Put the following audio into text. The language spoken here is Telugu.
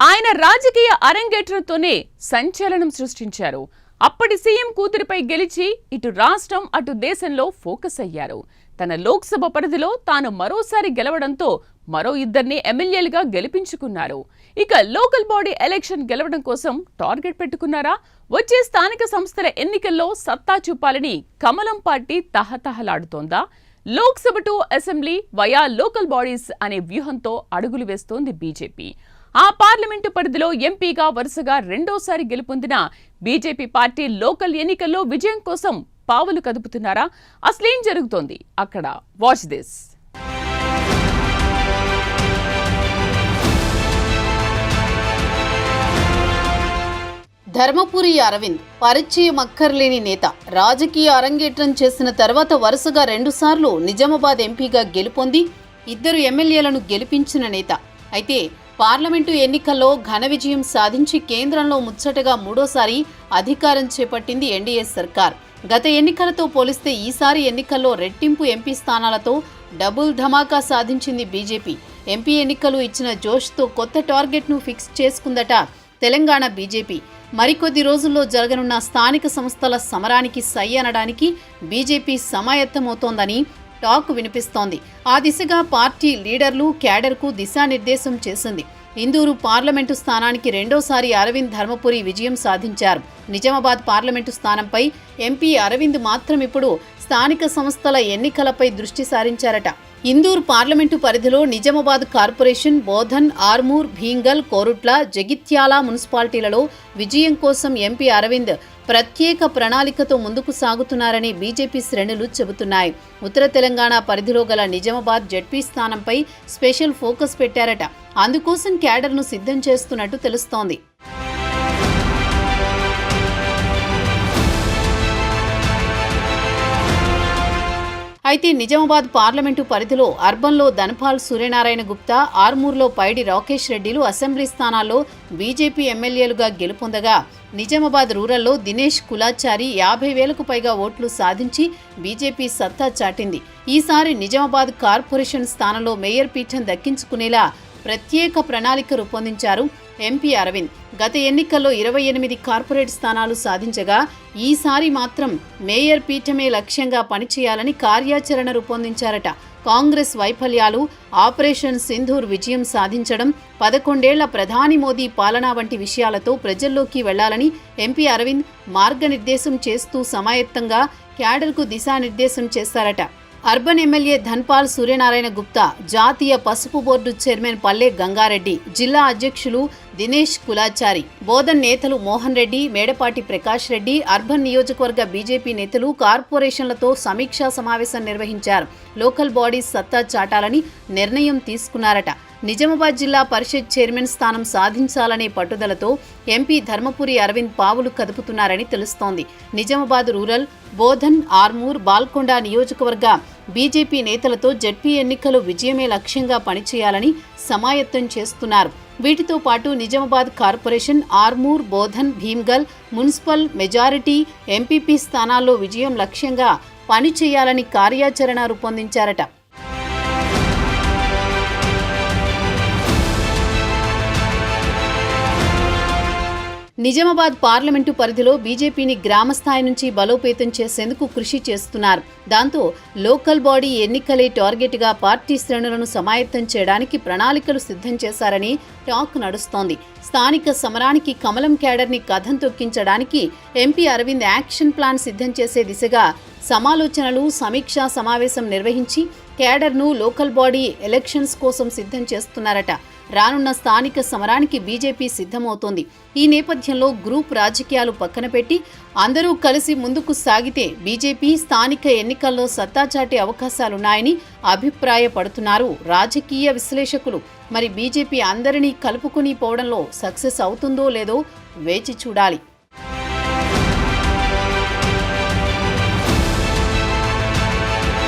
ఆయన రాజకీయ అరంగేట్రంతోనే సంచలనం సృష్టించారు. అప్పటి సీఎం కూతురిపై గెలిచి ఇటు రాష్ట్రం అటు దేశంలో ఫోకస్ అయ్యారు. తన లోక్సభ పరిధిలో తాను మరోసారి గెలవడంతో మరో ఇద్దరిని ఎమ్మెల్యేలుగా గెలిపించుకున్నారు. ఇక లోకల్ బాడీ ఎలక్షన్ గెలవడం కోసం టార్గెట్ పెట్టుకున్నారా? వచ్చే స్థానిక సంస్థల ఎన్నికల్లో సత్తా చూపాలని కమలం పార్టీ తహతహలాడుతోందా? Lok Sabha to assembly via local bodies అనే వ్యూహంతో అడుగులు వేస్తోంది బీజేపీ. ఆ పార్లమెంటు పరిధిలో ఎంపీగా వరుసగా రెండోసారి గెలుపొందిన బీజేపీ పార్టీ లోకల్ ఎన్నికల్లో విజయం కోసం పావులు కదుపుతున్నారా? అసలేం జరుగుతోంది అక్కడ? Watch this. ధర్మపురి అరవింద్ పరిచయం అక్కర్లేని నేత. రాజకీయ అరంగేట్రం చేసిన తర్వాత వరుసగా రెండుసార్లు నిజామాబాద్ ఎంపీగా గెలుపొంది ఇద్దరు ఎమ్మెల్యేలను గెలిపించిన నేత. అయితే పార్లమెంటు ఎన్నికల్లో ఘన విజయం సాధించి కేంద్రంలో ముచ్చటగా మూడోసారి అధికారం చేపట్టింది ఎన్డీఏ సర్కార్. గత ఎన్నికలతో పోలిస్తే ఈసారి ఎన్నికల్లో రెట్టింపు ఎంపీ స్థానాలతో డబుల్ ధమాకా సాధించింది బీజేపీ. ఎంపీ ఎన్నికలు ఇచ్చిన జోష్తో కొత్త టార్గెట్ను ఫిక్స్ చేసుకుందట తెలంగాణ బీజేపీ. మరికొద్ది రోజుల్లో జరగనున్న స్థానిక సంస్థల సమరానికి సై అనడానికి బీజేపీ సమాయత్తమవుతోందని టాక్ వినిపిస్తోంది. ఆ దిశగా పార్టీ లీడర్లు క్యాడర్కు దిశానిర్దేశం చేసింది. ఇందూరు పార్లమెంటు స్థానానికి రెండోసారి అరవింద్ ధర్మపురి విజయం సాధించారు. నిజామాబాద్ పార్లమెంటు స్థానంపై ఎంపీ అరవింద్ మాత్రం ఇప్పుడు స్థానిక సంస్థల ఎన్నికలపై దృష్టి సారించారట. ఇందూర్ పార్లమెంటు పరిధిలో నిజామాబాద్ కార్పొరేషన్, బోధన్, ఆర్మూర్, భీంగల్, కోరుట్ల, జగిత్యాల మున్సిపాలిటీలలో విజయం కోసం ఎంపీ అరవింద్ ప్రత్యేక ప్రణాళికతో ముందుకు సాగుతున్నారని బీజేపీ శ్రేణులు చెబుతున్నాయి. ఉత్తర తెలంగాణ పరిధిలో గల నిజామాబాద్ జడ్పీ స్థానంపై స్పెషల్ ఫోకస్ పెట్టారట. అందుకోసం క్యాడర్ను సిద్ధం చేస్తున్నట్టు తెలుస్తోంది. అయితే నిజామాబాద్ పార్లమెంటు పరిధిలో అర్బన్లో ధనపాల్ సూర్యనారాయణ గుప్తా, ఆర్మూర్లో పైడి రాకేష్ రెడ్డిలు అసెంబ్లీ స్థానాల్లో బీజేపీ ఎమ్మెల్యేలుగా గెలుపొందగా, నిజామాబాద్ రూరల్లో దినేష్ కులాచారి 50,000కు పైగా ఓట్లు సాధించి బీజేపీ సత్తా చాటింది. ఈసారి నిజామాబాద్ కార్పొరేషన్ స్థానంలో మేయర్ పీఠం దక్కించుకునేలా ప్రత్యేక ప్రణాళిక రూపొందించారు ఎంపీ అరవింద్. గత ఎన్నికల్లో 28 కార్పొరేట్ స్థానాలు సాధించగా ఈసారి మాత్రం మేయర్ పీఠమే లక్ష్యంగా పనిచేయాలని కార్యాచరణ రూపొందించారట. కాంగ్రెస్ వైఫల్యాలు, ఆపరేషన్ సింధూర్ విజయం సాధించడం, 11 ఏళ్ల ప్రధాని మోదీ పాలన వంటి విషయాలతో ప్రజల్లోకి వెళ్లాలని ఎంపీ అరవింద్ మార్గనిర్దేశం చేస్తూ సమాయత్తంగా క్యాడర్కు దిశానిర్దేశం చేశారట. అర్బన్ ఎమ్మెల్యే ధన్పాల్ సూర్యనారాయణ గుప్తా, జాతీయ పసుపు బోర్డు చైర్మన్ పల్లె గంగారెడ్డి, జిల్లా అధ్యక్షులు దినేష్ కులాచారి, బోధన్ నేతలు మోహన్ రెడ్డి, మేడపాటి ప్రకాష్ రెడ్డి, అర్బన్ నియోజకవర్గ బీజేపీ నేతలు కార్పొరేషన్లతో సమీక్షా సమావేశం నిర్వహించారు. లోకల్ బాడీస్ సత్తా చాటాలని నిర్ణయం తీసుకున్నారట. నిజామాబాద్ జిల్లా పరిషత్ చైర్మన్ స్థానం సాధించాలనే పట్టుదలతో ఎంపీ ధర్మపురి అరవింద్ పావులు కదుపుతున్నారని తెలుస్తోంది. నిజామాబాద్ రూరల్, బోధన్, ఆర్మూర్, బాల్కొండ నియోజకవర్గ బీజేపీ నేతలతో జడ్పీ ఎన్నికలు విజయమే లక్ష్యంగా పనిచేయాలని సమాయత్తం చేస్తున్నారు. వీటితో పాటు Nizamabad corporation, Armur, Bodhan, Bheemgal municipal majority MPP స్థానాల్లో విజయం లక్ష్యంగా పనిచేయాలని కార్యాచరణ రూపొందించారట. నిజామాబాద్ పార్లమెంటు పరిధిలో బీజేపీని గ్రామస్థాయి నుంచి బలోపేతం చేసేందుకు కృషి చేస్తున్నారు. దాంతో లోకల్ బాడీ ఎన్నికలే టార్గెట్గా పార్టీ శ్రేణులను సమాయత్తం చేయడానికి ప్రణాళికలు సిద్ధం చేశారని టాక్ నడుస్తోంది. స్థానిక సమరానికి కమలం క్యాడర్ని కథం తొక్కించడానికి ఎంపీ అరవింద్ యాక్షన్ ప్లాన్ సిద్ధం చేసే దిశగా సమాలోచనలు, సమీక్షా సమావేశం నిర్వహించి క్యాడర్ను లోకల్ బాడీ ఎలక్షన్స్ కోసం సిద్ధం చేస్తున్నారట. రానున్న స్థానిక సమరానికి బీజేపీ సిద్ధమవుతోంది. ఈ నేపథ్యంలో గ్రూప్ రాజకీయాలు పక్కన పెట్టి అందరూ కలిసి ముందుకు సాగితే బీజేపీ స్థానిక ఎన్నికల్లో సత్తా చాటే అవకాశాలున్నాయని అభిప్రాయపడుతున్నారు రాజకీయ విశ్లేషకులు. మరి బీజేపీ అందరినీ కలుపుకుని పోవడంలో సక్సెస్ అవుతుందో లేదో వేచి చూడాలి.